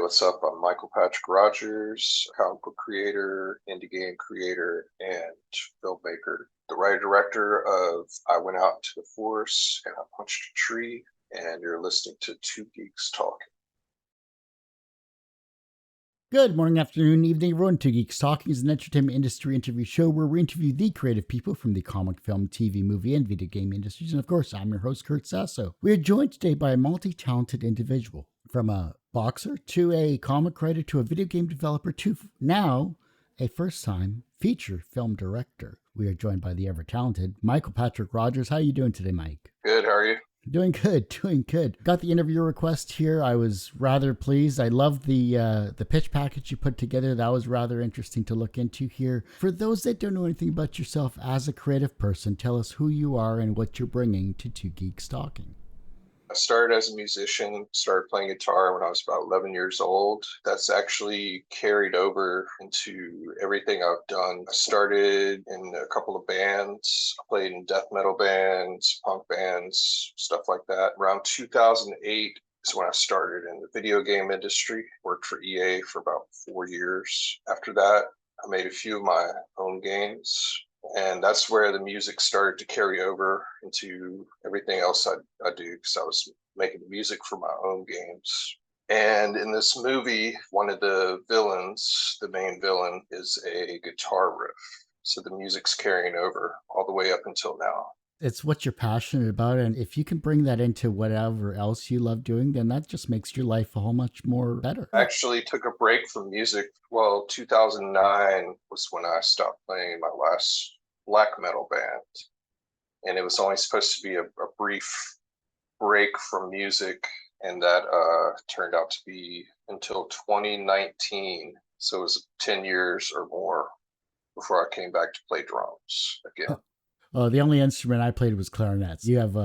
what's up? I'm Michael Patrick Rogers, comic book creator, indie game creator, and filmmaker. The writer-director of I Went Out into the Forest and I Punched a Tree, and you're listening to Two Geeks Talking. Good morning, afternoon, evening, everyone. Two Geeks Talking is an entertainment industry interview show where we interview the creative people from the comic, film, TV, movie, and video game industries. And of course, I'm your host, Kurt Sasso. We are joined today by a multi-talented individual, from a boxer to a comic writer to a video game developer to now a first-time feature film director. We are joined by the ever-talented Michael Patrick Rogers. How are you doing today, Mike? Good, how are you? Doing good. Got the interview request here. I was rather pleased. I love the pitch package you put together. That was rather interesting to look into here. For those that don't know anything about yourself as a creative person, tell us who you are and what you're bringing to Two Geeks Talking. I started as a musician, started playing guitar when I was about 11 years old. That's actually carried over into everything I've done. I started in a couple of bands. I played in death metal bands, punk bands, stuff like that. Around 2008 is when I started in the video game industry. Worked for EA for about 4 years. After that, I made a few of my own games. And that's where the music started to carry over into everything else I do, because I was making music for my own games. And in this movie, one of the villains, the main villain, is a guitar riff. So the music's carrying over all the way up until now. It's what you're passionate about, and if you can bring that into whatever else you love doing, then that just makes your life a whole much more better. I actually took a break from music. Well, 2009 was when I stopped playing in my last black metal band, and it was only supposed to be a brief break from music, and that turned out to be until 2019. So it was 10 years or more before I came back to play drums again. The only instrument I played was clarinets. You have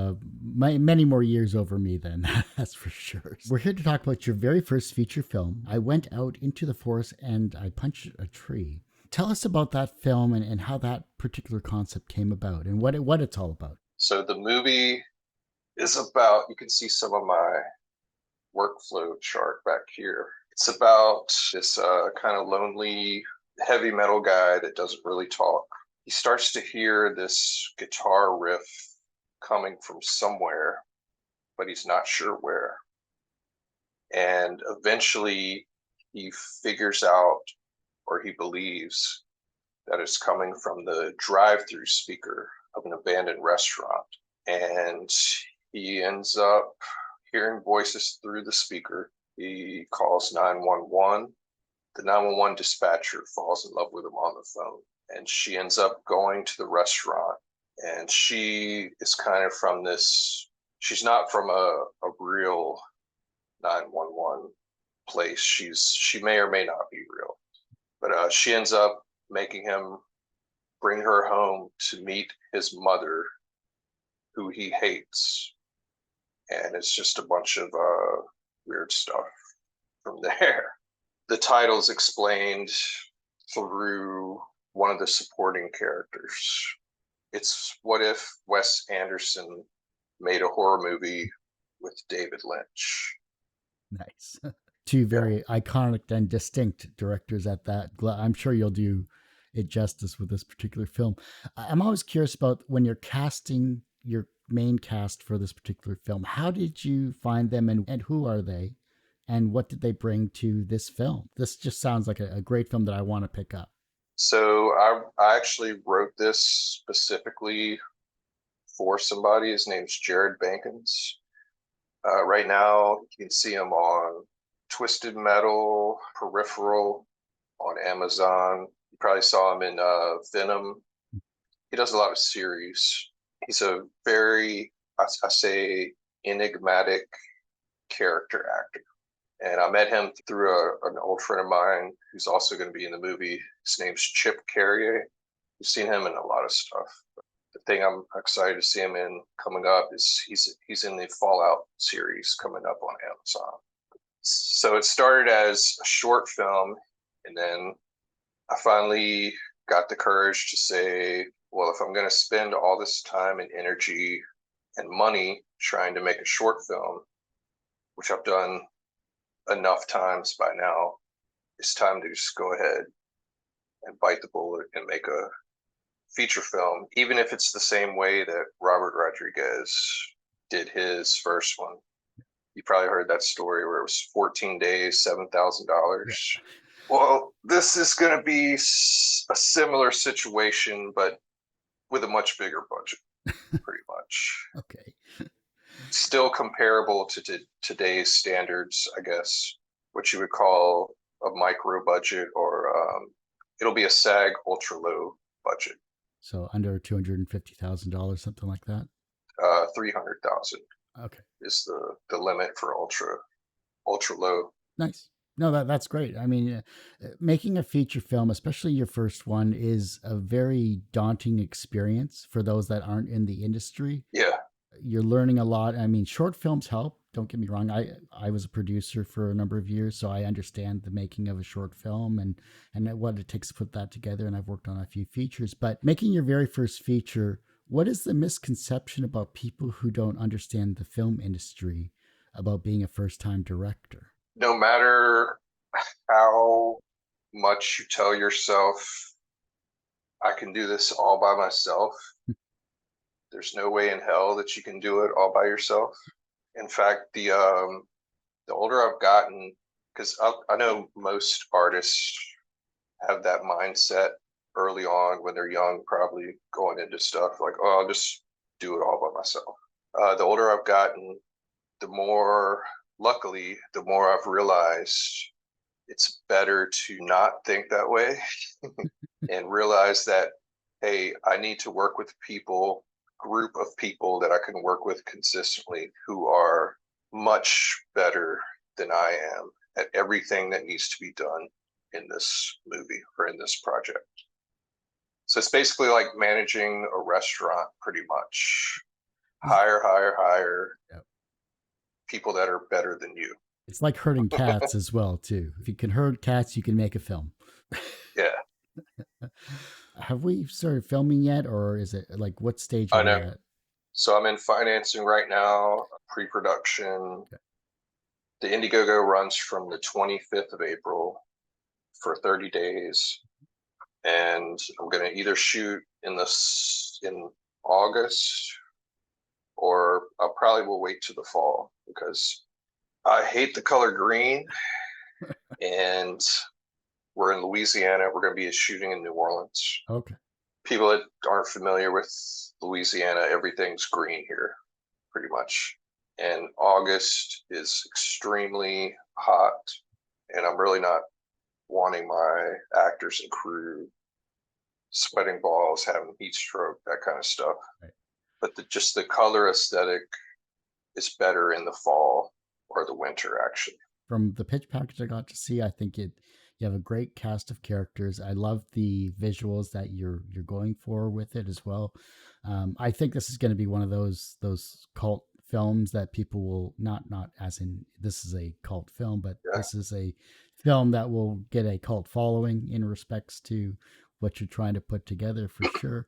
many more years over me then, that's for sure. We're here to talk about your very first feature film, I Went Out into the Forest and I Punched a Tree. Tell us about that film and how that particular concept came about and what it's all about. So the movie is about, you can see some of my workflow chart back here. It's about this kind of lonely heavy metal guy that doesn't really talk. He starts to hear this guitar riff coming from somewhere, but he's not sure where. And eventually he figures out, or he believes, that it's coming from the drive-through speaker of an abandoned restaurant. And he ends up hearing voices through the speaker. He calls 911. The 911 dispatcher falls in love with him on the phone. And she ends up going to the restaurant. And she is kind of from this, she's not from a real 911 place. She may or may not be real. But she ends up making him bring her home to meet his mother, who he hates. And it's just a bunch of weird stuff from there. The title's explained through one of the supporting characters. It's what if Wes Anderson made a horror movie with David Lynch. Nice. Two very iconic and distinct directors at that. I'm sure you'll do it justice with this particular film. I'm always curious about when you're casting your main cast for this particular film. How did you find them and who are they? And what did they bring to this film? This just sounds like a great film that I want to pick up. So I actually wrote this specifically for somebody. His name's Jared Bankens. Right now, you can see him on Twisted Metal, Peripheral, on Amazon. You probably saw him in Venom. He does a lot of series. He's a very, I say, enigmatic character actor. And I met him through an old friend of mine who's also going to be in the movie. His name's Chip Carriere. You've seen him in a lot of stuff. The thing I'm excited to see him in coming up is he's in the Fallout series coming up on Amazon. So it started as a short film, and then I finally got the courage to say, well, if I'm going to spend all this time and energy and money trying to make a short film, which I've done enough times by now. It's time to just go ahead and bite the bullet and make a feature film, even if it's the same way that Robert Rodriguez did his first one. You probably heard that story where it was 14 days, $7,000. Well, this is going to be a similar situation, but with a much bigger budget, pretty much. Okay. Still comparable to today's standards, I guess, what you would call a micro budget, or it'll be a SAG ultra low budget. So under $250,000, something like that. 300,000. Okay. Is the limit for ultra low. Nice. No, that's great. I mean, making a feature film, especially your first one, is a very daunting experience for those that aren't in the industry. Yeah. You're learning a lot. I mean, short films help. Don't get me wrong. I was a producer for a number of years, so I understand the making of a short film and what it takes to put that together. And I've worked on a few features. But making your very first feature, what is the misconception about people who don't understand the film industry about being a first-time director? No matter how much you tell yourself, I can do this all by myself, there's no way in hell that you can do it all by yourself. In fact, the older I've gotten, because I know most artists have that mindset early on when they're young, probably going into stuff like, oh, I'll just do it all by myself. The older I've gotten, the more, luckily, the more I've realized it's better to not think that way and realize that, hey, I need to work with people, group of people that I can work with consistently who are much better than I am at everything that needs to be done in this movie or in this project. So it's basically like managing a restaurant, pretty much. Hire Yep. people that are better than you. It's like herding cats as well, too. If you can herd cats, you can make a film. Yeah. Have we started filming yet, or is it like what stage I are we know. at? So I'm in financing right now, pre-production. Okay. The Indiegogo runs from the 25th of April for 30 days. And I'm going to either shoot in August, or I probably will wait to the fall because I hate the color green. And we're in Louisiana. We're going to be shooting in New Orleans. Okay. People that aren't familiar with Louisiana, everything's green here, pretty much. And August is extremely hot, and I'm really not wanting my actors and crew sweating balls, having heat stroke, that kind of stuff. Right. But just the color aesthetic is better in the fall or the winter, actually. From the pitch package I got to see, I think you have a great cast of characters. I love the visuals that you're going for with it as well. I think this is going to be one of those cult films that people will not as in this is a cult film, but this is a film that will get a cult following in respects to what you're trying to put together, for sure.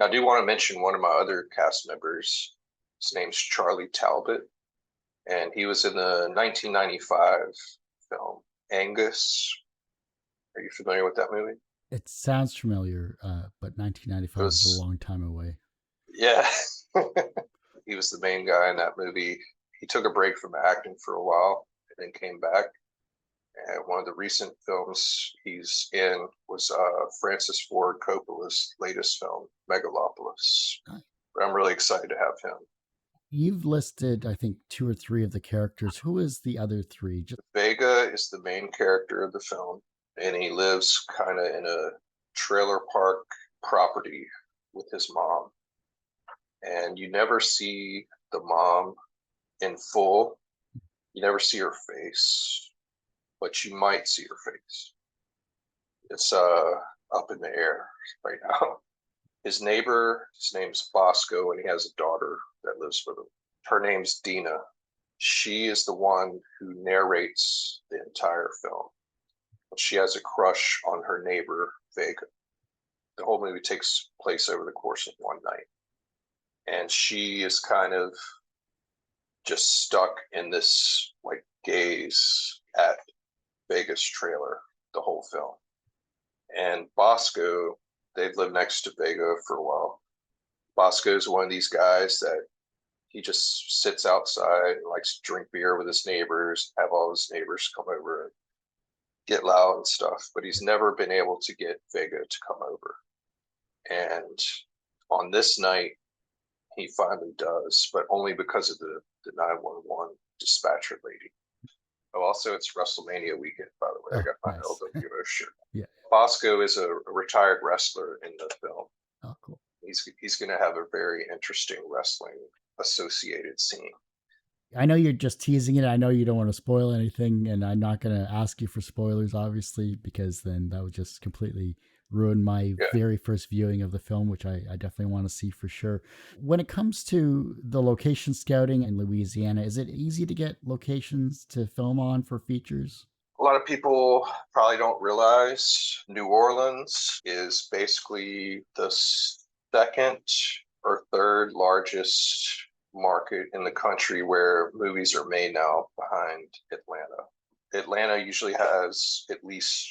I do want to mention one of my other cast members. His name's Charlie Talbot, and he was in the 1995 film Angus. Are you familiar with that movie? It sounds familiar, but 1995 is a long time away. Yeah. He was the main guy in that movie. He took a break from acting for a while and then came back. And one of the recent films he's in was Francis Ford Coppola's latest film, Megalopolis. Nice. But I'm really excited to have him. You've listed, I think, 2 or 3 of the characters. Who is the other 3? Vega is the main character of the film, and he lives kind of in a trailer park property with his mom. And you never see the mom in full. You never see her face, but you might see her face. It's up in the air right now. His neighbor, his name's Bosco, and he has a daughter that lives with him. Her name's Dina. She is the one who narrates the entire film. She has a crush on her neighbor, Vega. The whole movie takes place over the course of one night. And she is kind of just stuck in this like gaze at Vegas trailer the whole film. And Bosco, they've lived next to Vega for a while. Bosco is one of these guys that he just sits outside and likes to drink beer with his neighbors, have all his neighbors come over and get loud and stuff, but he's never been able to get Vega to come over. And on this night, he finally does, but only because of the 911 dispatcher lady. Oh, also, it's WrestleMania weekend, by the way. I got my nice. LWO shirt. Yeah. Bosco is a retired wrestler in the film. Oh, cool. He's going to have a very interesting wrestling associated scene. I know you're just teasing it. I know you don't want to spoil anything, and I'm not going to ask you for spoilers, obviously, because then that would just completely ruin my very first viewing of the film, which I definitely want to see for sure. When it comes to the location scouting in Louisiana, is it easy to get locations to film on for features? A lot of people probably don't realize New Orleans is basically the second or third largest market in the country where movies are made now, behind Atlanta. Atlanta usually has at least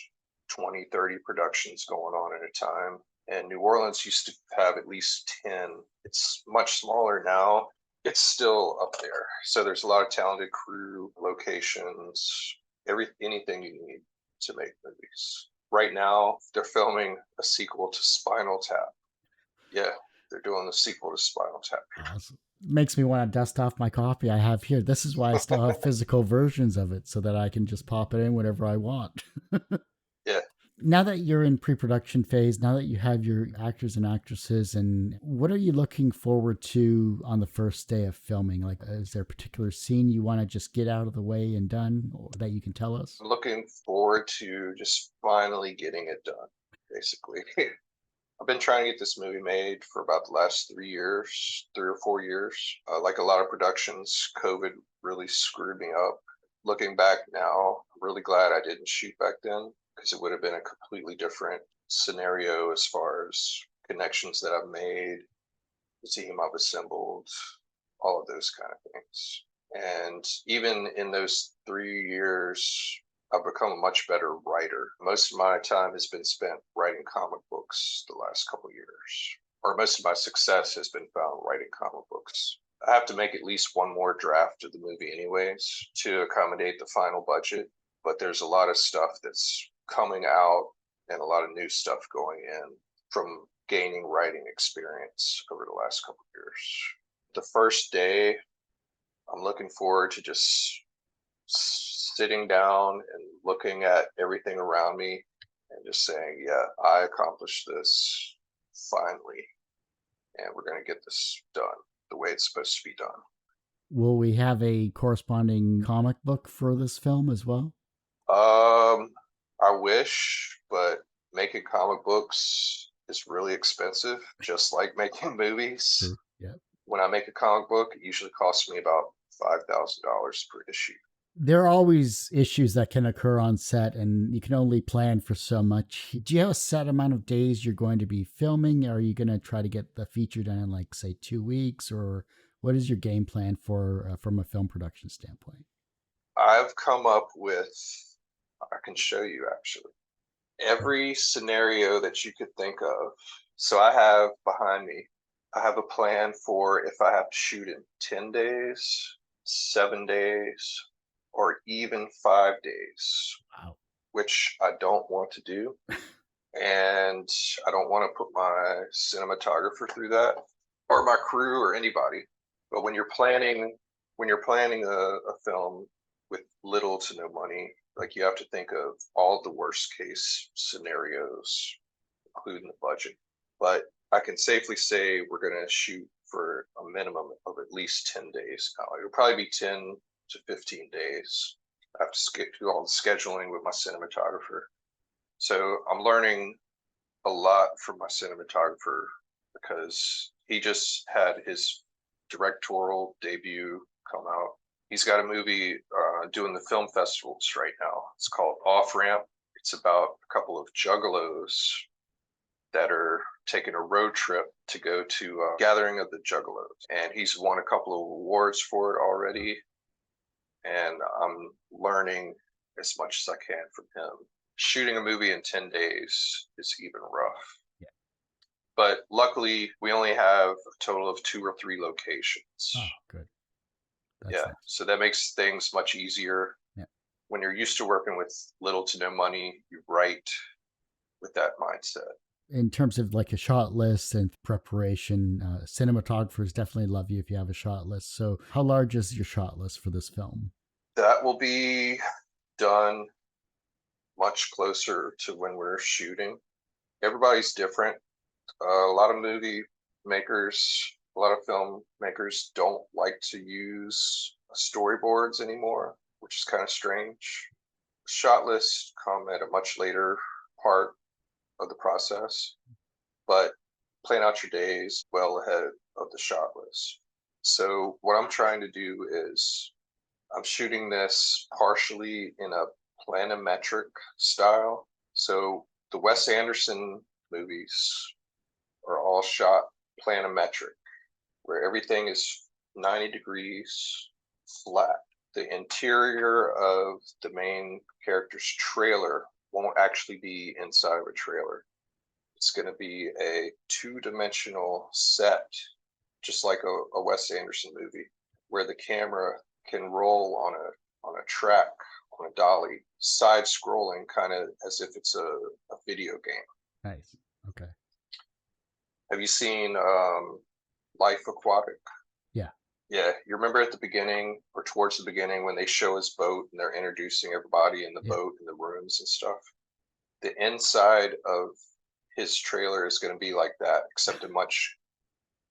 20, 30 productions going on at a time. And New Orleans used to have at least 10. It's much smaller now. It's still up there. So there's a lot of talented crew, locations, anything you need to make movies. Right now, they're filming a sequel to Spinal Tap. Yeah, they're doing the sequel to Spinal Tap. Awesome. Makes me want to dust off my copy I have here. This is why I still have physical versions of it, so that I can just pop it in whenever I want. Yeah. Now that you're in pre-production phase, now that you have your actors and actresses, and what are you looking forward to on the first day of filming? Like, is there a particular scene you want to just get out of the way and done, or that you can tell us? I'm looking forward to just finally getting it done, basically. I've been trying to get this movie made for about the last 3 or 4 years. Like a lot of productions, COVID really screwed me up. Looking back now, I'm really glad I didn't shoot back then, because it would have been a completely different scenario as far as connections that I've made, the team I've assembled, all of those kind of things. And even in those 3 years, I've become a much better writer. Most of my time has been spent writing comic books the last couple of years, or most of my success has been found writing comic books. I have to make at least one more draft of the movie anyways to accommodate the final budget, but there's a lot of stuff that's coming out and a lot of new stuff going in from gaining writing experience over the last couple of years. The first day, I'm looking forward to just sitting down and looking at everything around me and just saying, yeah, I accomplished this finally, and we're going to get this done the way it's supposed to be done. Will we have a corresponding comic book for this film as well? I wish, but making comic books is really expensive, just like making movies. Sure. Yeah. When I make a comic book, it usually costs me about $5,000 per issue. There are always issues that can occur on set, and you can only plan for so much. Do you have a set amount of days you're going to be filming? Are you going to try to get the feature done in, like, say, 2 weeks, or what is your game plan for from a film production standpoint? I've come up with, I can show you actually, every scenario that you could think of. So I have behind me, I have a plan for if I have to shoot in 10 days, 7 days, or even 5 days. Wow. Which I don't want to do. And I don't want to put my cinematographer through that, or my crew, or anybody. But when you're planning a film with little to no money, like, you have to think of all the worst case scenarios, including the budget. But I can safely say we're going to shoot for a minimum of at least 10 days now. It'll probably be 10 to 15 days. I have to do all the scheduling with my cinematographer. So I'm learning a lot from my cinematographer, because he just had his directorial debut come out. He's got a movie doing the film festivals right now. It's called Off Ramp. It's about a couple of juggalos that are taking a road trip to go to a gathering of the juggalos. And he's won a couple of awards for it already. And I'm learning as much as I can from him. Shooting a movie in 10 days is even rough. Yeah. But luckily, we only have a total of 2 or 3 Oh, locations. good. That's Yeah, nice. so that makes things much easier. Yeah. When you're used to working with little to no money, you write with that mindset. In terms of like a shot list and preparation, cinematographers definitely love you if you have a shot list. So, how large is your shot list for this film? That will be done much closer to when we're shooting. Everybody's different. A lot of movie makers, a lot of filmmakers don't like to use storyboards anymore, which is kind of strange. Shot lists come at a much later part of the process, but plan out your days well ahead of the shot list. So what I'm trying to do is I'm shooting this partially in a planimetric style. So the Wes Anderson movies are all shot planimetric, where everything is 90 degrees flat. The interior of the main character's trailer won't actually be inside of a trailer. It's going to be a two-dimensional set, just like a Wes Anderson movie, where the camera can roll on a track, on a dolly, side scrolling, kind of as if it's a video game. Nice. Okay. Have you seen Life Aquatic? Yeah. Yeah, you remember at the beginning or towards the beginning when they show his boat and they're introducing everybody in the Yeah. boat and the rooms and stuff? The inside of his trailer is going to be like that, except a much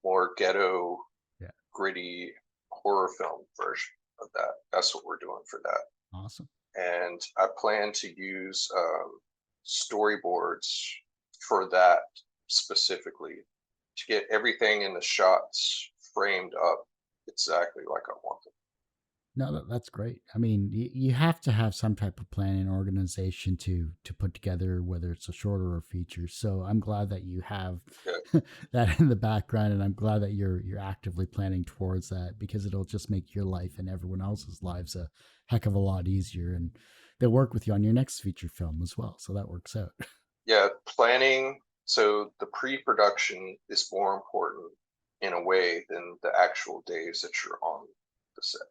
more ghetto, Yeah. gritty horror film version of that. That's what we're doing for that. Awesome. And I plan to use storyboards for that specifically to get everything in the shots framed up exactly like I want them. No, that's great. I mean, you have to have some type of plan and organization to put together, whether it's a shorter or feature. So I'm glad that you have Yeah. that in the background, and I'm glad that you're actively planning towards that because it'll just make your life and everyone else's lives a heck of a lot easier, and they'll work with you on your next feature film as well. So that works out. Yeah, planning. So the pre-production is more important in a way than the actual days that you're on the set.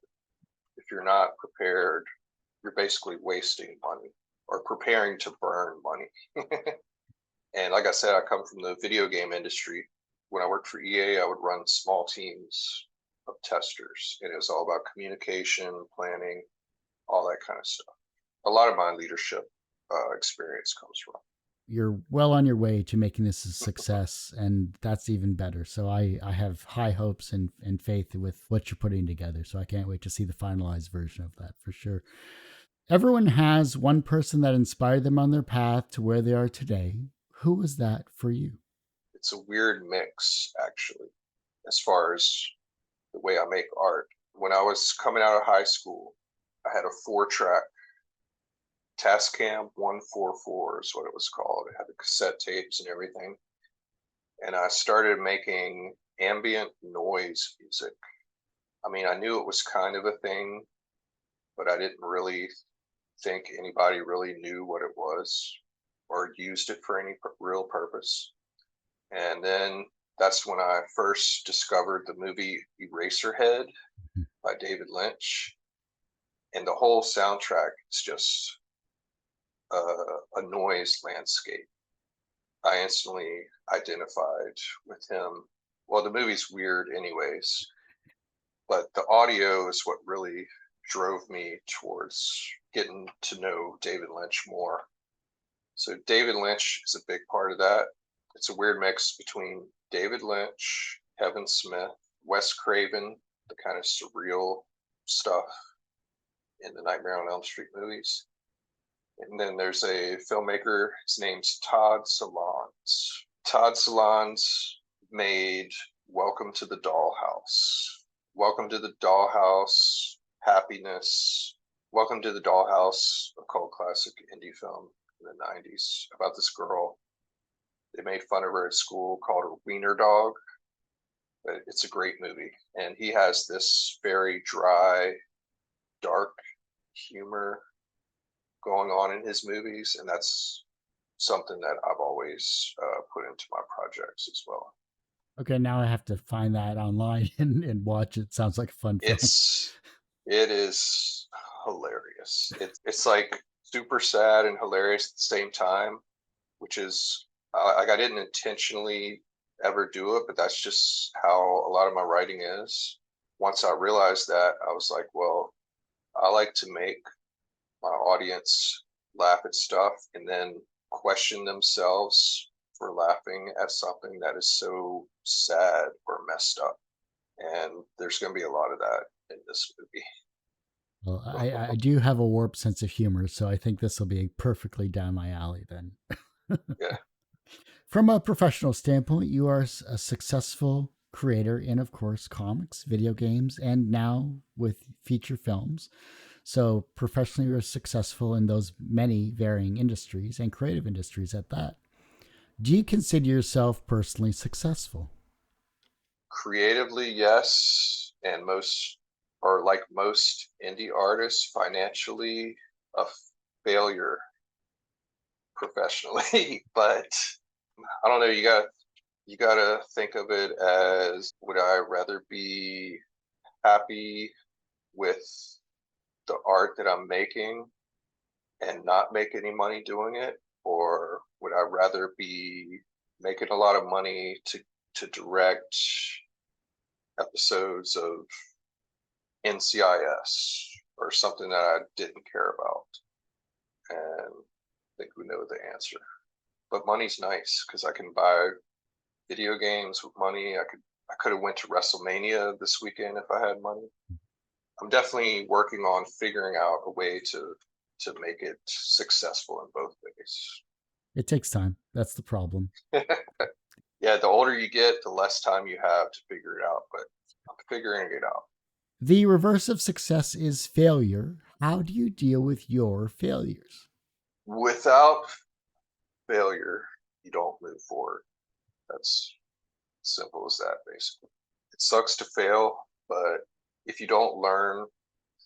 If you're not prepared, you're basically wasting money or preparing to burn money. And like I said, I come from the video game industry. When I worked for EA, I would run small teams of testers, and it was all about communication, planning, all that kind of stuff. A lot of my leadership experience comes from. You're well on your way to making this a success, and that's even better. So I have high hopes and faith with what you're putting together. So I can't wait to see the finalized version of that for sure. Everyone has one person that inspired them on their path to where they are today. Who was that for you? It's a weird mix, actually, as far as the way I make art. When I was coming out of high school, I had a 4-track Tascam 144 is what it was called. It had the cassette tapes and everything. And I started making ambient noise music. I mean, I knew it was kind of a thing, but I didn't really think anybody really knew what it was or used it for any real purpose. And then that's when I first discovered the movie Eraserhead by David Lynch. And the whole soundtrack is just a noise landscape. I instantly identified with him. Well, the movie's weird, anyways, but the audio is what really drove me towards getting to know David Lynch more. So, David Lynch is a big part of that. It's a weird mix between David Lynch, Kevin Smith, Wes Craven, the kind of surreal stuff in the Nightmare on Elm Street movies. And then there's a filmmaker, his name's Todd Solondz. Todd Solondz made Welcome to the Dollhouse. Welcome to the Dollhouse, Happiness. Welcome to the Dollhouse, a cult classic indie film in the 90s about this girl. They made fun of her at school, called her Wiener Dog. But it's a great movie. And he has this very dry, dark humor going on in his movies, and that's something that I've always put into my projects as well. Okay, now I have to find that online and watch it. Sounds like a fun film. It is hilarious. It's like super sad and hilarious at the same time, which is like I didn't intentionally ever do it, but that's just how a lot of my writing is. Once I realized that, I was like, well, I like to make my audience laugh at stuff and then question themselves for laughing at something that is so sad or messed up. And there's going to be a lot of that in this movie. Well, I do have a warped sense of humor, so I think this will be perfectly down my alley then. Yeah. From a professional standpoint, you are a successful creator in, of course, comics, video games, and now with feature films. So, professionally, you're successful in those many varying industries and creative industries at that. Do you consider yourself personally successful? Creatively, yes. And most, or like most indie artists, financially, a failure professionally. But I don't know, you gotta think of it as, would I rather be happy with the art that I'm making and not make any money doing it, or would I rather be making a lot of money to direct episodes of NCIS or something that I didn't care about? And I think we know the answer. But money's nice because I can buy video games with money. I could have went to WrestleMania this weekend if I had money. I'm definitely working on figuring out a way to make it successful in both ways. It takes time. That's the problem. Yeah, the older you get, the less time you have to figure it out, but I'm figuring it out. The reverse of success is failure. How do you deal with your failures? Without failure, you don't move forward. That's simple as that, basically. It sucks to fail, but if you don't learn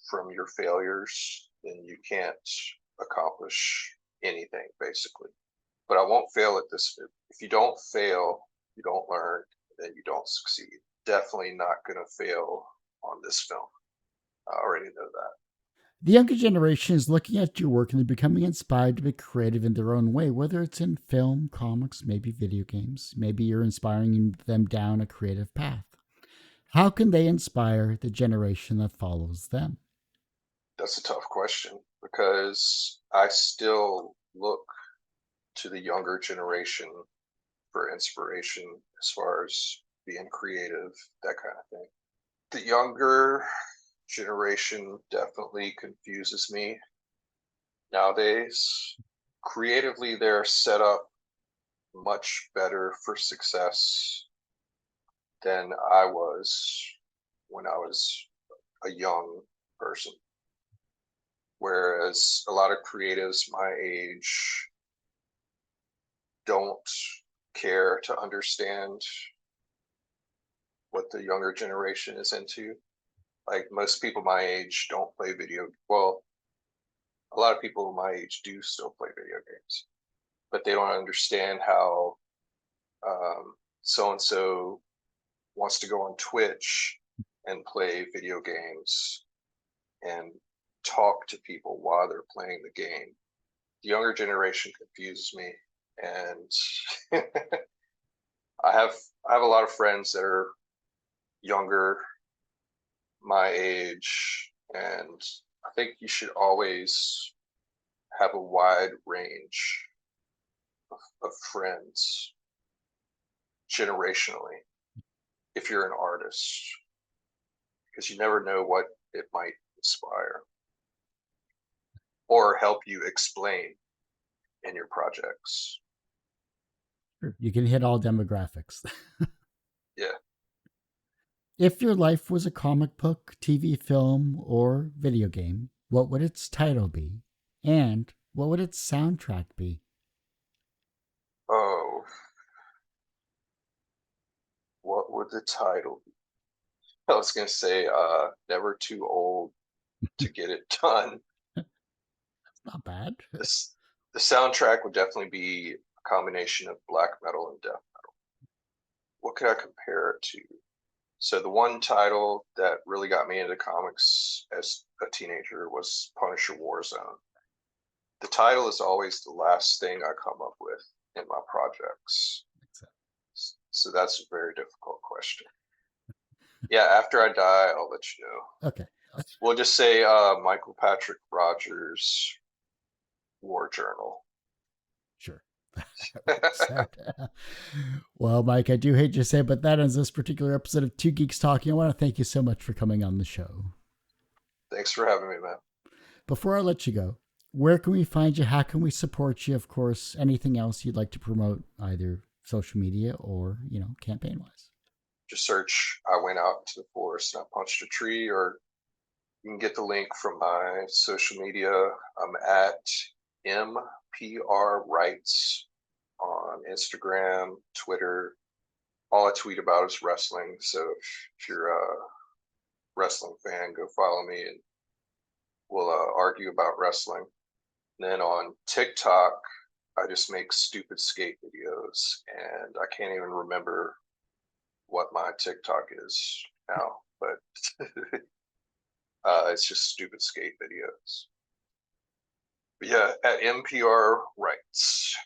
from your failures, then you can't accomplish anything, basically. But I won't fail at this. If you don't fail, you don't learn, then you don't succeed. Definitely not going to fail on this film. I already know that. The younger generation is looking at your work and they're becoming inspired to be creative in their own way, whether it's in film, comics, maybe video games. Maybe you're inspiring them down a creative path. How can they inspire the generation that follows them? That's a tough question because I still look to the younger generation for inspiration as far as being creative, that kind of thing. The younger generation definitely confuses me nowadays. Creatively, they're set up much better for success than I was when I was a young person. Whereas a lot of creatives my age don't care to understand what the younger generation is into. Like most people my age don't play video. Well, a lot of people my age do still play video games, but they don't understand how so and so wants to go on Twitch and play video games and talk to people while they're playing the game. The younger generation confuses me, and I have I have a lot of friends that are younger, my age, and I think you should always have a wide range of friends generationally if you're an artist, because you never know what it might inspire or help you explain in your projects. You can hit all demographics. Yeah. If your life was a comic book, TV film, or video game, what would its title be? And what would its soundtrack be? Oh, what would the title be? I was gonna say Never Too Old to Get It Done. Not bad. This the soundtrack would definitely be a combination of black metal and death. What could I compare it to? So the one title that really got me into comics as a teenager was Punisher Warzone. The title is always the last thing I come up with in my projects. So that's a very difficult question. Yeah, after I die, I'll let you know. Okay. We'll just say Michael Patrick Rogers War Journal. Sure. Well, Mike, I do hate to say it, but that ends this particular episode of Two Geeks Talking. I want to thank you so much for coming on the show. Thanks for having me, man. Before I let you go, where can we find you? How can we support you? Of course, anything else you'd like to promote, either social media or, campaign-wise. Just search I Went Out into the Forest and I Punched a Tree, or you can get the link from my social media. I'm at MPR Rights on Instagram, Twitter. All I tweet about is wrestling. So if you're a wrestling fan, go follow me and we'll argue about wrestling. And then on TikTok, I just make stupid skate videos, and I can't even remember what my TikTok is now, but it's just stupid skate videos. But yeah, at NPR Rights.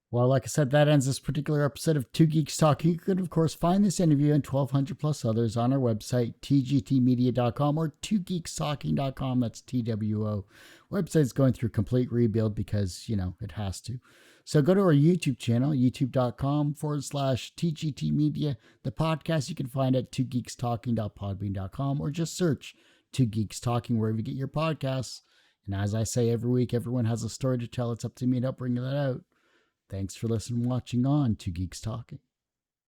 Well, like I said, that ends this particular episode of Two Geeks Talking. You could, of course, find this interview and 1,200 plus others on our website, tgtmedia.com or twogeekstalking.com. That's TWO. Website's going through complete rebuild because, it has to. So go to our YouTube channel, youtube.com/TGTmedia. The podcast you can find at twogeekstalking.podbean.com, or just search Two Geeks Talking wherever you get your podcasts. And as I say every week, everyone has a story to tell. It's up to me to bring that out. Thanks for listening and watching on Two Geeks Talking.